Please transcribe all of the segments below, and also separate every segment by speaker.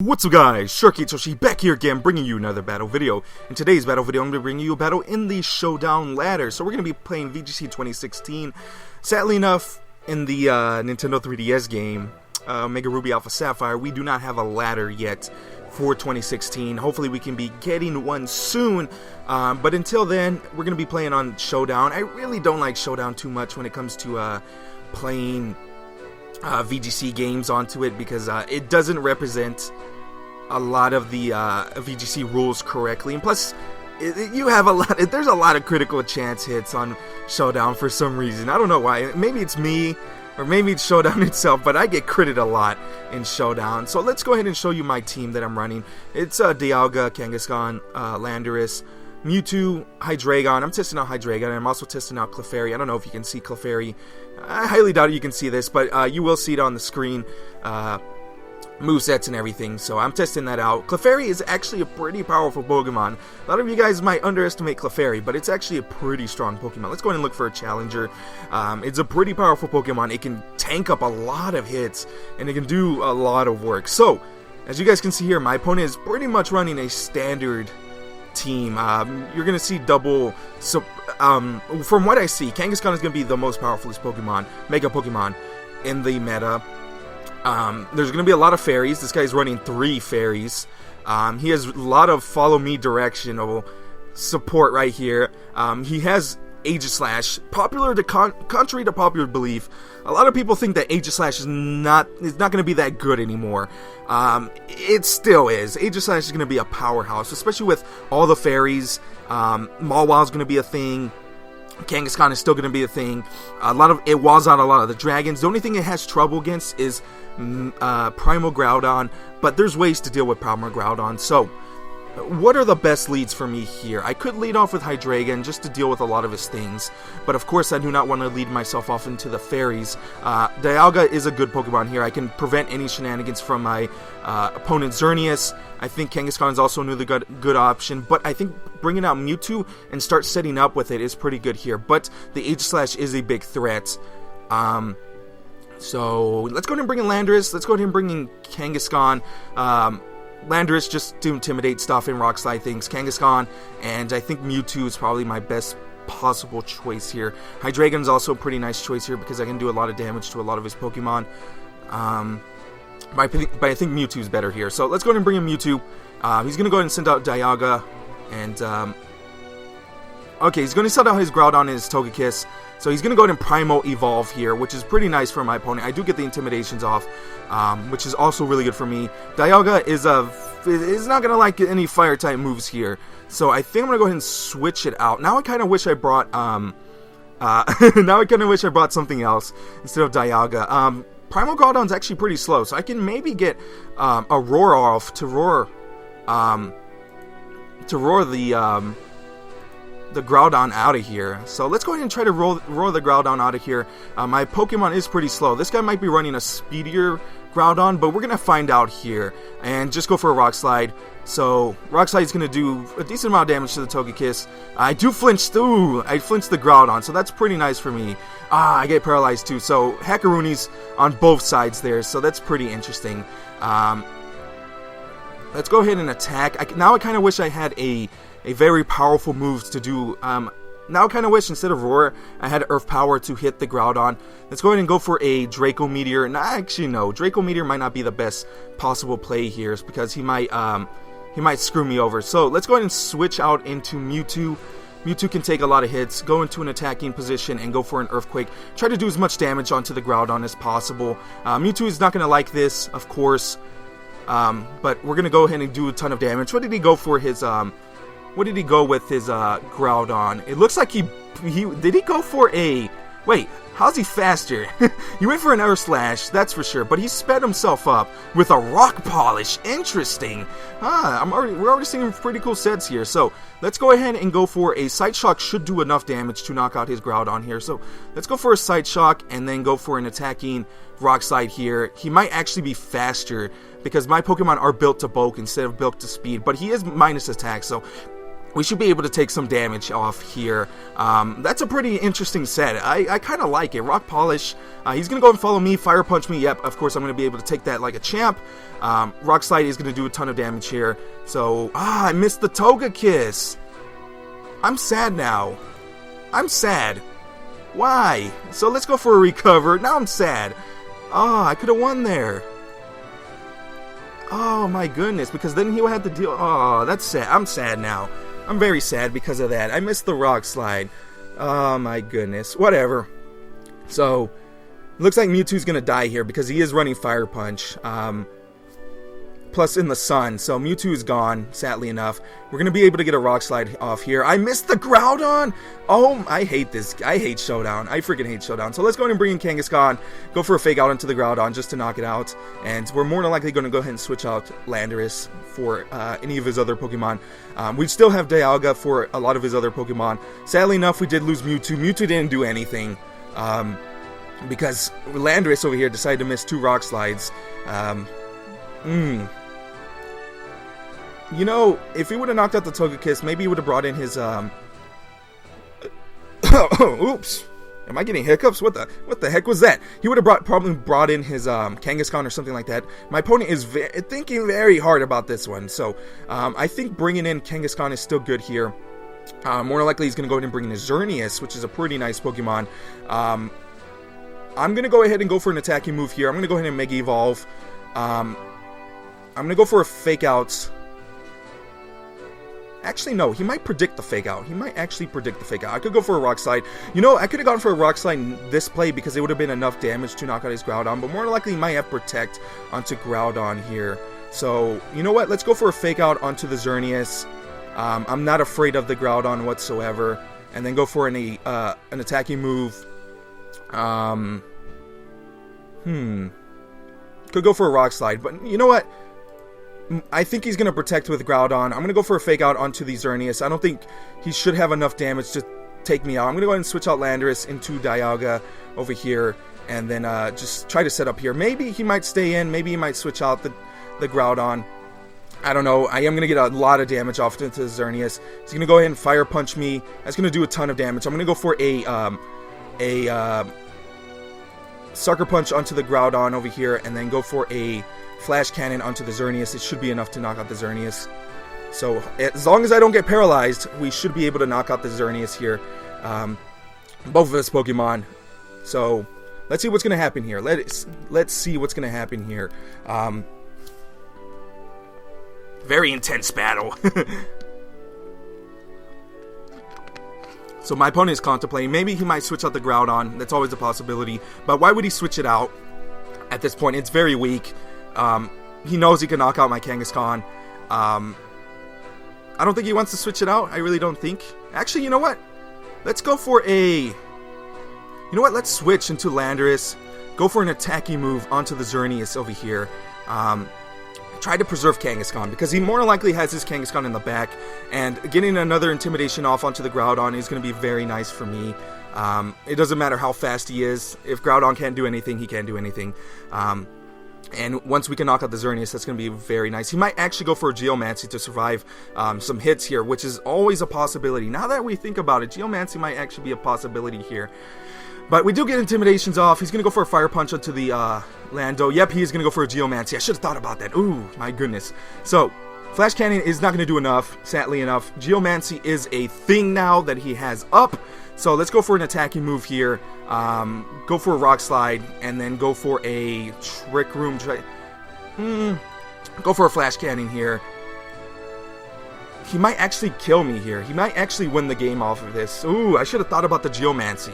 Speaker 1: What's up guys, sharkeatyoshi back here again bringing you another battle video. In today's battle video I'm going to bring you a battle in the Showdown ladder. So we're going to be playing VGC 2016. Sadly enough, in the Nintendo 3DS game, Mega Ruby Alpha Sapphire, we do not have a ladder yet for 2016. Hopefully we can be getting one soon, but until then we're going to be playing on Showdown. I really don't like Showdown too much when it comes to playing VGC games onto it, because it doesn't represent a lot of the VGC rules correctly, and plus there's a lot of critical chance hits on Showdown for some reason. I don't know why. Maybe it's me, or maybe it's Showdown itself, but I get critted a lot in Showdown. So let's go ahead and show you my team that I'm running. It's Dialga, Kangaskhan, Landorus, Mewtwo, Hydreigon. I'm testing out Hydreigon, and I'm also testing out Clefairy. I don't know if you can see Clefairy. I highly doubt you can see this, but you will see it on the screen. Movesets and everything, so I'm testing that out. Clefairy is actually a pretty powerful Pokemon. A lot of you guys might underestimate Clefairy, but it's actually a pretty strong Pokemon. Let's go ahead and look for a challenger. It's a pretty powerful Pokemon. It can tank up a lot of hits, and it can do a lot of work. So, as you guys can see here, my opponent is pretty much running a standard team. You're gonna see double. So, from what I see, Kangaskhan is gonna be the most powerful Pokemon, Mega Pokemon, in the meta. There's gonna be a lot of fairies. This guy's running 3 fairies. He has a lot of follow me directional support right here. He has Aegislash. Popular to contrary to popular belief, a lot of people think that Aegislash is not going to be that good anymore. It still is. Aegislash is going to be a powerhouse, especially with all the fairies. Mawile is going to be a thing. Kangaskhan is still going to be a thing. It walls out a lot of the dragons. The only thing it has trouble against is Primal Groudon, but there's ways to deal with Primal Groudon. So, what are the best leads for me here? I could lead off with Hydreigon just to deal with a lot of his things, but of course I do not want to lead myself off into the fairies. Dialga is a good Pokemon here. I can prevent any shenanigans from my opponent Xerneas. I think Kangaskhan is also another good option, but I think bringing out Mewtwo and start setting up with it is pretty good here. But the Aegislash is a big threat. So let's go ahead and bring in Landorus. Let's go ahead and bring in Kangaskhan. Landorus just to intimidate stuff and rock slide things. Kangaskhan, and I think Mewtwo is probably my best possible choice here. Hydreigon is also a pretty nice choice here because I can do a lot of damage to a lot of his Pokemon. But I think Mewtwo is better here. So let's go ahead and bring in Mewtwo. He's going to go ahead and send out Dialga. And, okay, he's going to send out his Groudon and his Togekiss. So he's going to go ahead and Primal Evolve here, which is pretty nice for my opponent. I do get the Intimidations off, which is also really good for me. Dialga is not going to like any Fire-type moves here. So I think I'm going to go ahead and switch it out. Now I kind of wish I brought, something else instead of Dialga. Primal Groudon is actually pretty slow, so I can maybe get a Roar off to roar the Groudon out of here. So let's go ahead and try to roar the Groudon out of here. My Pokemon is pretty slow. This guy might be running a speedier Groudon, but we're gonna find out here. And just go for a Rock Slide. So Rock Slide is gonna do a decent amount of damage to the Togekiss. I do flinch. Ooh, I flinched the Groudon, so that's pretty nice for me. I get paralyzed too. So Hackaroonies on both sides there, so that's pretty interesting. Let's go ahead and attack. Now I kind of wish I had a very powerful moves to do. Now I kind of wish instead of Roar, I had Earth Power to hit the Groudon. Let's go ahead and go for a Draco Meteor. And actually, no, Draco Meteor might not be the best possible play here, because he might screw me over. So let's go ahead and switch out into Mewtwo. Mewtwo can take a lot of hits, go into an attacking position, and go for an Earthquake. Try to do as much damage onto the Groudon as possible. Mewtwo is not going to like this, of course, but we're going to go ahead and do a ton of damage. What did he go for his... What did he go with his Groudon? It looks like he did he go for a... Wait, how's he faster? He went for an Earth Slash, that's for sure, but he sped himself up with a Rock Polish. Interesting. We're already seeing pretty cool sets here. So let's go ahead and go for a Side Shock. Should do enough damage to knock out his Groudon here. So let's go for a Side Shock and then go for an attacking Rock Slide here. He might actually be faster because my Pokemon are built to bulk instead of built to speed, but he is minus attack, so we should be able to take some damage off here. That's a pretty interesting set. I kind of like it. Rock Polish, he's going to go and follow me, Fire Punch me. Yep, of course I'm going to be able to take that like a champ. Rock Slide is going to do a ton of damage here. So, I missed the Toga Kiss. I'm sad now. I'm sad. Why? So let's go for a recover. Now I'm sad. I could have won there. Oh my goodness, because then he would have to deal. Oh, that's sad. I'm sad now. I'm very sad because of that. I missed the Rock Slide. Oh my goodness. Whatever. So, looks like Mewtwo's gonna die here because he is running Fire Punch. Plus in the sun. So Mewtwo is gone, sadly enough. We're gonna be able to get a Rock Slide off here. I missed the Groudon! Oh, I hate this. I hate Showdown. I freaking hate Showdown. So let's go ahead and bring in Kangaskhan. Go for a Fake Out into the Groudon just to knock it out. And we're more than likely going to go ahead and switch out Landorus for any of his other Pokemon. We still have Dialga for a lot of his other Pokemon. Sadly enough, we did lose Mewtwo. Mewtwo didn't do anything. Because Landorus over here decided to miss 2 Rock Slides. You know, if he would have knocked out the Togekiss, maybe he would have brought in his, oops. Am I getting hiccups? What the heck was that? He would have probably brought in his, Kangaskhan or something like that. My opponent is thinking very hard about this one. So, I think bringing in Kangaskhan is still good here. More than likely, he's going to go ahead and bring in his Xerneas, which is a pretty nice Pokemon. I'm going to go ahead and go for an attacking move here. I'm going to go ahead and Mega Evolve. I'm going to go for a Fake Out. Actually, no. He might predict the Fake Out. He might actually predict the Fake Out. I could go for a Rock Slide. You know, I could have gone for a Rock Slide in this play because it would have been enough damage to knock out his Groudon. But more than likely, he might have Protect onto Groudon here. So, you know what? Let's go for a Fake Out onto the Xerneas. I'm not afraid of the Groudon whatsoever. And then go for an attacking move. Could go for a Rock Slide. But you know what? I think he's going to Protect with Groudon. I'm going to go for a Fake Out onto the Xerneas. I don't think he should have enough damage to take me out. I'm going to go ahead and switch out Landorus into Dialga over here. And then just try to set up here. Maybe he might stay in. Maybe he might switch out the Groudon. I don't know. I am going to get a lot of damage off into the Xerneas. He's going to go ahead and Fire Punch me. That's going to do a ton of damage. I'm going to go for a Sucker Punch onto the Groudon over here. And then go for a Flash Cannon onto the Xerneas. It should be enough to knock out the Xerneas. So, as long as I don't get paralyzed, we should be able to knock out the Xerneas here. Both of us Pokemon. So, let's see what's going to happen here. Let's see what's going to happen here. Very intense battle. So, my opponent is contemplating. Maybe he might switch out the Groudon. That's always a possibility. But why would he switch it out at this point? It's very weak. He knows he can knock out my Kangaskhan. I don't think he wants to switch it out. I really don't think. Actually, you know what? Let's go for a... You know what? Let's switch into Landorus. Go for an attacking move onto the Xerneas over here. Try to preserve Kangaskhan because he more than likely has his Kangaskhan in the back. And getting another Intimidation off onto the Groudon is going to be very nice for me. It doesn't matter how fast he is. If Groudon can't do anything, he can't do anything. And once we can knock out the Xerneas, that's going to be very nice. He might actually go for a Geomancy to survive some hits here, which is always a possibility. Now that we think about it, Geomancy might actually be a possibility here. But we do get Intimidations off. He's going to go for a Fire Punch onto the Lando. Yep, he is going to go for a Geomancy. I should have thought about that. Ooh, my goodness. So, Flash Cannon is not going to do enough, sadly enough. Geomancy is a thing now that he has up. So let's go for an attacking move here. Go for a Rock Slide, and then go for a Trick Room. Go for a Flash Cannon here. He might actually kill me here. He might actually win the game off of this. Ooh, I should have thought about the Geomancy.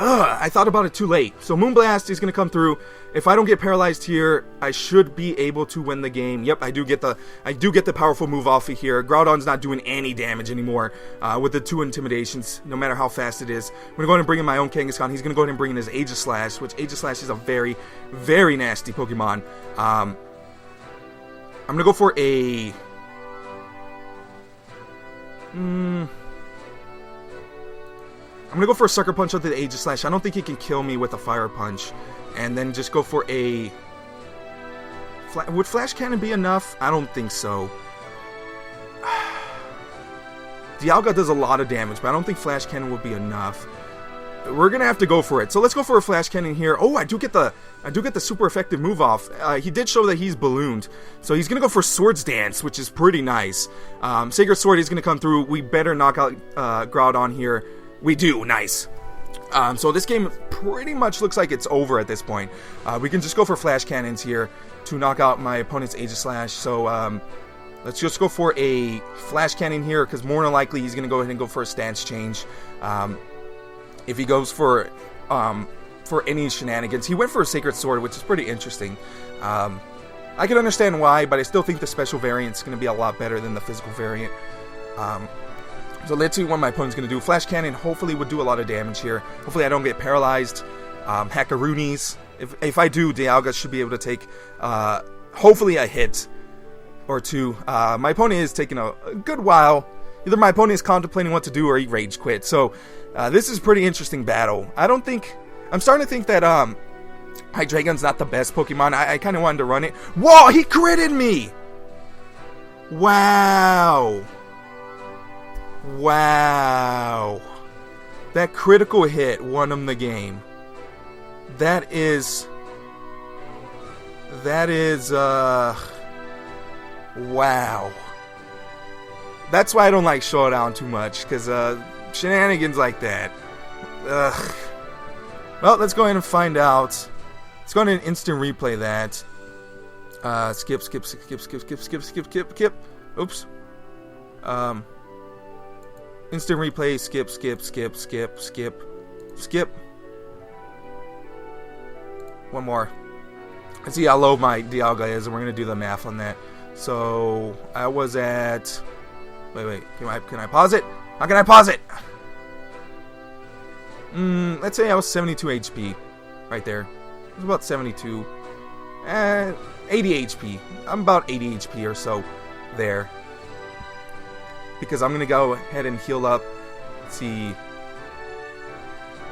Speaker 1: I thought about it too late. So Moonblast is going to come through. If I don't get paralyzed here, I should be able to win the game. Yep, I do get the powerful move off of here. Groudon's not doing any damage anymore with the 2 Intimidations, no matter how fast it is. I'm going to go ahead and bring in my own Kangaskhan. He's going to go ahead and bring in his Aegislash, which Aegislash is a very, very nasty Pokemon. I'm going to go for a... I'm going to go for a Sucker Punch onto the Aegislash. I don't think he can kill me with a Fire Punch. And then just go for a... Would Flash Cannon be enough? I don't think so. Dialga does a lot of damage, but I don't think Flash Cannon would be enough. We're gonna have to go for it. So let's go for a Flash Cannon here. Oh, I do get the super effective move off. He did show that he's ballooned, so he's gonna go for Swords Dance, which is pretty nice. Sacred Sword is gonna come through. We better knock out Groudon here. We do. Nice. So this game pretty much looks like it's over at this point. We can just go for Flash Cannons here to knock out my opponent's Aegislash. So let's just go for a Flash Cannon here, because more than likely he's gonna go ahead and go for a stance change. If he goes for any shenanigans. He went for a Sacred Sword, which is pretty interesting. I can understand why, but I still think the special variant is going to be a lot better than the physical variant. So let's see what my opponent's going to do. Flash Cannon hopefully would do a lot of damage here. Hopefully I don't get paralyzed. Hackaroonies. If I do, Dialga should be able to take hopefully a hit or two. My opponent is taking a good while. Either my opponent is contemplating what to do or he rage quit. So this is a pretty interesting battle. I'm starting to think that Hydreigon's not the best Pokemon. I kind of wanted to run it. Whoa, he critted me! Wow. Wow. That critical hit won him the game. That is wow. That's why I don't like Showdown too much, because shenanigans like that. Ugh. Well, let's go ahead and find out. Let's go ahead and instant replay that. Skip. Oops. Instant replay, skip. One more. Let's see how low my Dialga is, and we're going to do the math on that. So, I was at... Wait. Can I pause it? How can I pause it? Let's say I was 72 HP. Right there. It was about 72. 80 HP. I'm about 80 HP or so there. Because I'm going to go ahead and heal up. Let's see.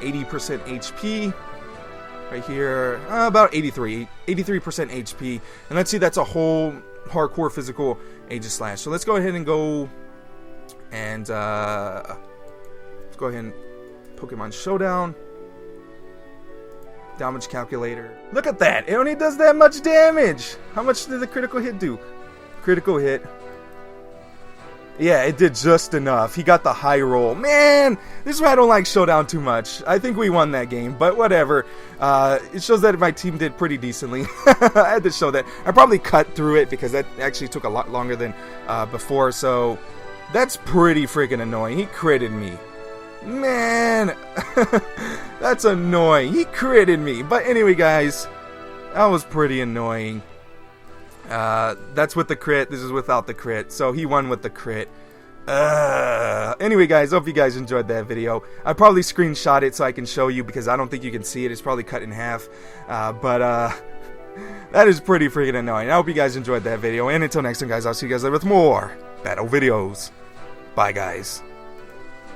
Speaker 1: 80% HP. Right here. About 83%. 83% HP. And let's see, that's a whole hardcore physical Aegislash. So let's go ahead and go... And let's go ahead and Pokemon Showdown. Damage calculator. Look at that! It only does that much damage! How much did the critical hit do? Critical hit. Yeah, it did just enough. He got the high roll. Man! This is why I don't like Showdown too much. I think we won that game, but whatever. It shows that my team did pretty decently. I had to show that. I probably cut through it because that actually took a lot longer than before, so... That's pretty freaking annoying. He critted me. Man! That's annoying. He critted me. But anyway, guys, that was pretty annoying. That's with the crit. This is without the crit. So he won with the crit. Anyway, guys, hope you guys enjoyed that video. I probably screenshot it so I can show you because I don't think you can see it. It's probably cut in half. But that is pretty freaking annoying. I hope you guys enjoyed that video. And until next time, guys, I'll see you guys later with more battle videos. Bye, guys.